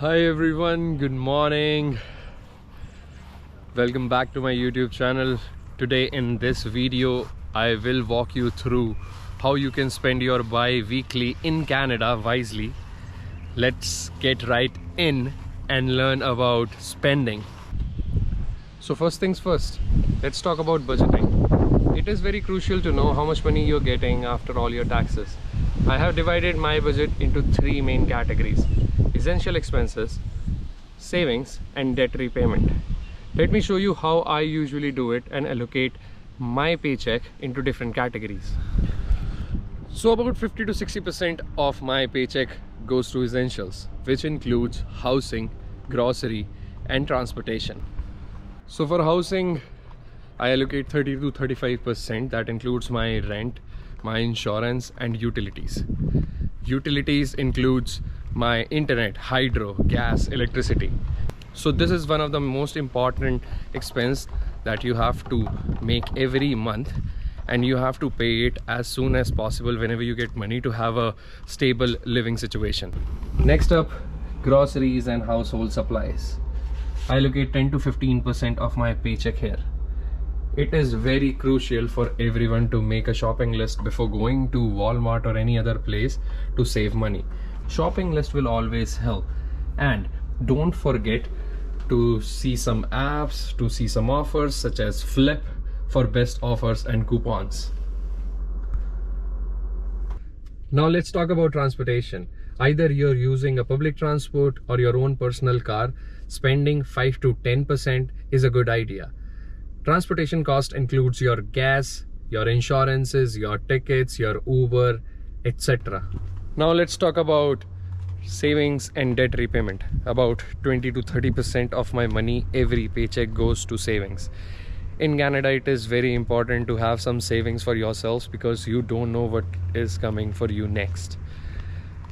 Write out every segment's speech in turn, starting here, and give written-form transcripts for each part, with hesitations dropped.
Hi everyone, good morning. Welcome back to my YouTube channel. Today in this video I will walk you through how you can spend your bi-weekly in Canada wisely. Let's get right in and learn about spending. So first things first, let's talk about budgeting. It is very crucial to know how much money you're getting after all your taxes. I have divided my budget into three main categories: essential expenses, savings, and debt repayment. Let me show you how I usually do it and allocate my paycheck into different categories. So about 50 to 60% of my paycheck goes to essentials, which includes housing, grocery, and transportation. So for housing, I allocate 30 to 35%. That includes my rent, my insurance, and utilities. Utilities includes my internet, hydro, gas, electricity. So this is one of the most important expense that you have to make every month, and you have to pay it as soon as possible whenever you get money to have a stable living situation. Next up, groceries and household supplies. I allocate 10 to 15% of my paycheck here. It is very crucial for everyone to make a shopping list before going to Walmart or any other place to save money. Shopping list will always help, and don't forget to see some apps, to see some offers such as Flip for best offers and coupons. Now let's talk about transportation. Either you're using a public transport or your own personal car, spending 5 to 10% is a good idea. Transportation cost includes your gas, your insurances, your tickets, your Uber, etc. Now let's talk about savings and debt repayment. About 20 to 30% of my money every paycheck goes to savings. In Canada, it is very important to have some savings for yourselves because you don't know what is coming for you next.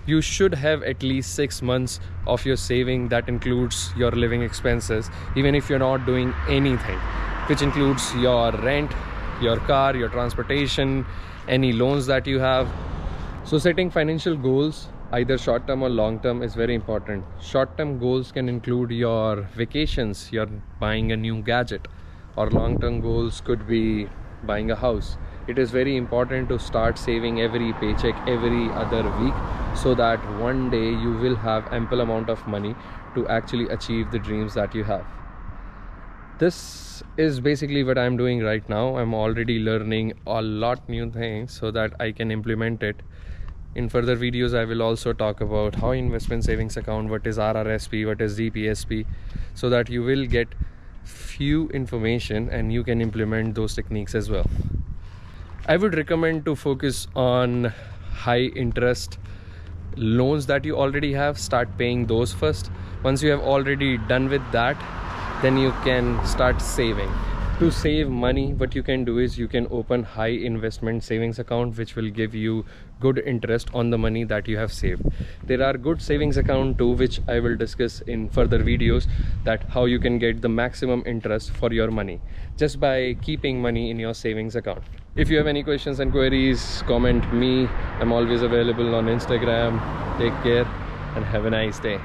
You should have at least 6 months of your saving that includes your living expenses, even if you're not doing anything, which includes your rent, your car, your transportation, any loans that you have. So setting financial goals, either short-term or long-term, is very important. Short-term goals can include your vacations, you're buying a new gadget, or long-term goals could be buying a house. It is very important to start saving every paycheck every other week, so that one day you will have ample amount of money to actually achieve the dreams that you have. This is basically what I'm doing right now. I'm already learning a lot new things so that I can implement it. In further videos, I will also talk about how investment savings account, what is RRSP, what is DPSP, so that you will get few information and you can implement those techniques as well. I would recommend to focus on high interest loans that you already have. Start paying those first. Once you have already done with that, then you can start saving. To save money, what you can do is you can open high investment savings account, which will give you good interest on the money that you have saved. There are good savings account too, which I will discuss in further videos, that how you can get the maximum interest for your money just by keeping money in your savings account. If you have any questions and queries, comment me. I'm always available on Instagram. Take care and have a nice day.